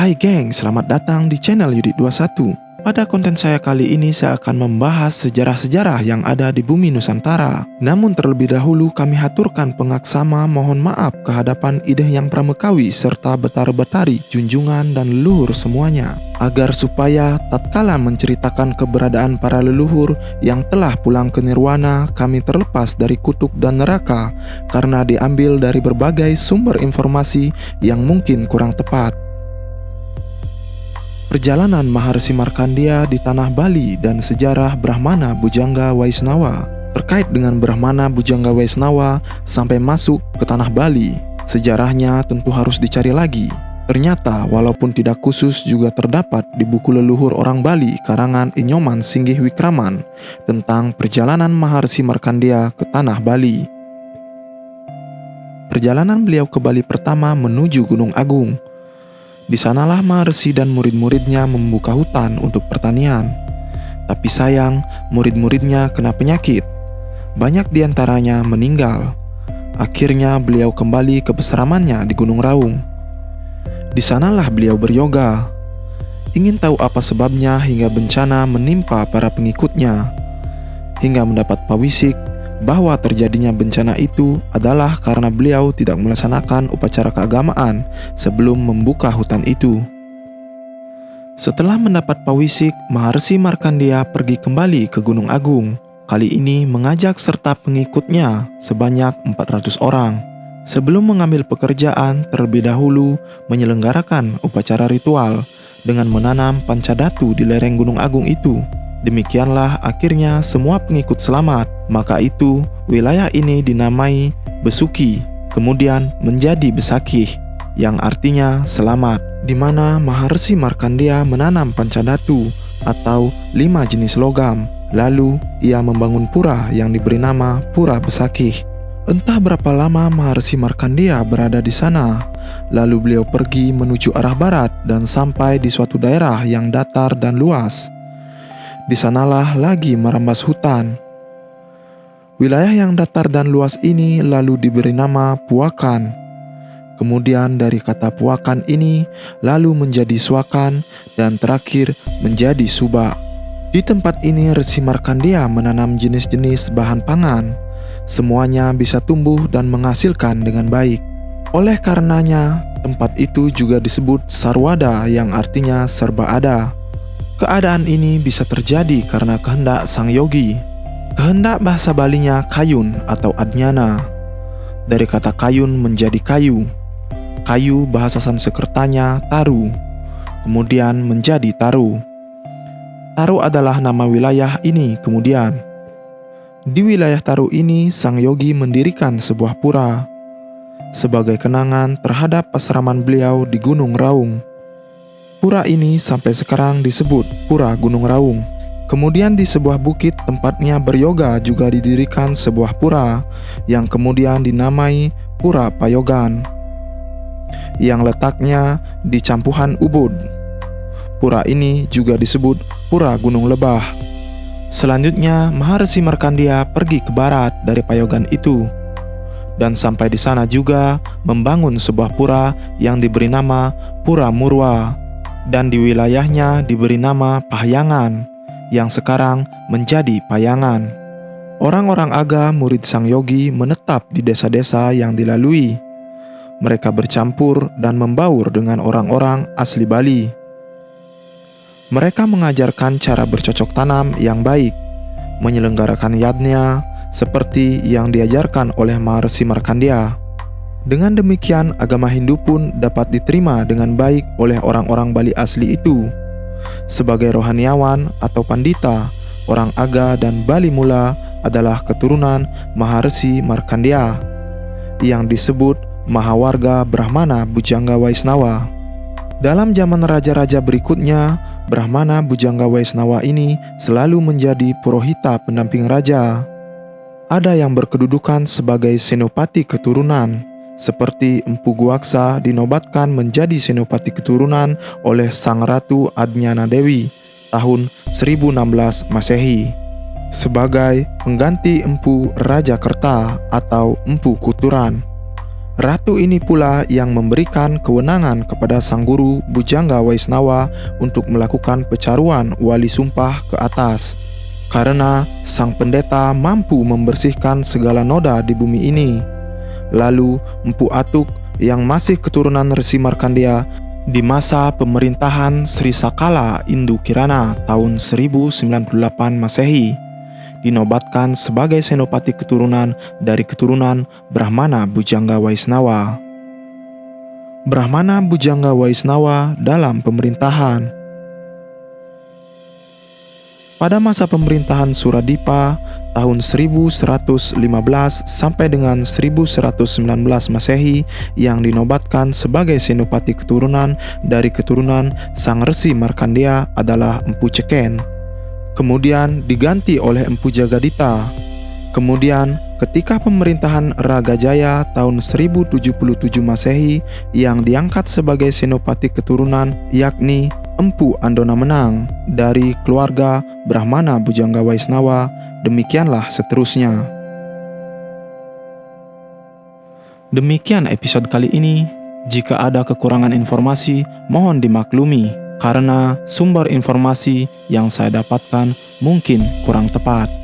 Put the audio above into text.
Hai geng, selamat datang di channel Yudik21. Pada konten saya kali ini saya akan membahas sejarah-sejarah yang ada di bumi Nusantara. Namun terlebih dahulu kami haturkan pengaksama mohon maaf kehadapan Ideh Yang Pramekawi serta Betara-Betari, junjungan dan leluhur semuanya. Agar supaya tatkala menceritakan keberadaan para leluhur yang telah pulang ke nirwana, kami terlepas dari kutuk dan neraka karena diambil dari berbagai sumber informasi yang mungkin kurang tepat. Perjalanan Maharsi Markandeya di tanah Bali dan sejarah Brahmana Bhujangga Waisnawa. Terkait dengan Brahmana Bhujangga Waisnawa sampai masuk ke tanah Bali, sejarahnya tentu harus dicari lagi. Ternyata walaupun tidak khusus juga terdapat di buku leluhur orang Bali karangan Inyoman Singgih Wikraman tentang perjalanan Maharsi Markandeya ke tanah Bali. Perjalanan beliau ke Bali pertama menuju Gunung Agung. Di sanalah Maharsi dan murid-muridnya membuka hutan untuk pertanian. Tapi sayang, murid-muridnya kena penyakit. Banyak diantaranya meninggal. Akhirnya beliau kembali ke peseramannya di Gunung Raung. Di sanalah beliau beryoga. Ingin tahu apa sebabnya hingga bencana menimpa para pengikutnya. Hingga mendapat pawisik bahwa terjadinya bencana itu adalah karena beliau tidak melaksanakan upacara keagamaan sebelum membuka hutan itu. Setelah mendapat pawisik, Maharsi Markandeya pergi kembali ke Gunung Agung. Kali ini mengajak serta pengikutnya sebanyak 400 orang. Sebelum mengambil pekerjaan, terlebih dahulu menyelenggarakan upacara ritual dengan menanam pancadatu di lereng Gunung Agung itu. Demikianlah akhirnya semua pengikut selamat. Maka itu wilayah ini dinamai Besuki, kemudian menjadi Besakih, yang artinya selamat, di mana Maharsi Markandeya menanam pancadatu atau 5 jenis logam. Lalu ia membangun pura yang diberi nama Pura Besakih. Entah berapa lama Maharsi Markandeya berada di sana. Lalu beliau pergi menuju arah barat dan sampai di suatu daerah yang datar dan luas. Di sanalah lagi merambas hutan. Wilayah yang datar dan luas ini lalu diberi nama Puakan. Kemudian dari kata Puakan ini lalu menjadi Suakan dan terakhir menjadi Suba. Di tempat ini Resi Markandeya menanam jenis-jenis bahan pangan. Semuanya bisa tumbuh dan menghasilkan dengan baik. Oleh karenanya tempat itu juga disebut Sarwada yang artinya serba ada. Keadaan ini bisa terjadi karena kehendak sang yogi. Kehendak bahasa Balinya kayun atau adnyana. Dari kata kayun menjadi kayu. Kayu bahasa Sanskertanya taru. Kemudian menjadi taru. Taru adalah nama wilayah ini kemudian. Di wilayah Taru ini sang yogi mendirikan sebuah pura sebagai kenangan terhadap pasraman beliau di Gunung Raung. Pura ini sampai sekarang disebut Pura Gunung Raung. Kemudian di sebuah bukit tempatnya beryoga juga didirikan sebuah pura yang kemudian dinamai Pura Payogan, yang letaknya di Campuhan Ubud. Pura ini juga disebut Pura Gunung Lebah. Selanjutnya Maharsi Markandeya pergi ke barat dari Payogan itu dan sampai di sana juga membangun sebuah pura yang diberi nama Pura Murwa. Dan di wilayahnya diberi nama Pahyangan, yang sekarang menjadi Payangan. Orang-orang Aga murid sang yogi menetap di desa-desa yang dilalui. Mereka bercampur dan membaur dengan orang-orang asli Bali. Mereka mengajarkan cara bercocok tanam yang baik, menyelenggarakan yadnya seperti yang diajarkan oleh Maharsi Markandeya. Dengan demikian, agama Hindu pun dapat diterima dengan baik oleh orang-orang Bali asli itu. Sebagai rohaniawan atau pandita, orang Aga dan Bali Mula adalah keturunan Maharsi Markandeya, yang disebut Mahawarga Brahmana Bhujangga Waisnawa. Dalam zaman raja-raja berikutnya, Brahmana Bhujangga Waisnawa ini selalu menjadi purohita pendamping raja. Ada yang berkedudukan sebagai senopati keturunan, seperti Empu Guaksa dinobatkan menjadi senopati keturunan oleh Sang Ratu Adnyana Dewi tahun 1016 Masehi sebagai pengganti Empu Rajakerta atau Empu Kuturan. Ratu ini pula yang memberikan kewenangan kepada sang guru Bujangga Waisnawa untuk melakukan pecaruan wali sumpah ke atas. Karena sang pendeta mampu membersihkan segala noda di bumi ini. Lalu Empu Atuk yang masih keturunan Resi Markandeya di masa pemerintahan Sri Sakala Indu Kirana tahun 1098 Masehi dinobatkan sebagai senopati keturunan dari keturunan Brahmana Bujangga Waisnawa. Brahmana Bujangga Waisnawa dalam pemerintahan. Pada masa pemerintahan Suradipa tahun 1115 sampai dengan 1119 Masehi yang dinobatkan sebagai senopati keturunan dari keturunan Sang Resi Markandeya adalah Empu Ceken. Kemudian diganti oleh Empu Jagadita. Kemudian ketika pemerintahan Raga Jaya tahun 1077 Masehi yang diangkat sebagai senopati keturunan yakni Empu Andona Menang dari keluarga Brahmana Bujangga Waisnawa, demikianlah seterusnya. Demikian episode kali ini. Jika ada kekurangan informasi, mohon dimaklumi karena sumber informasi yang saya dapatkan mungkin kurang tepat.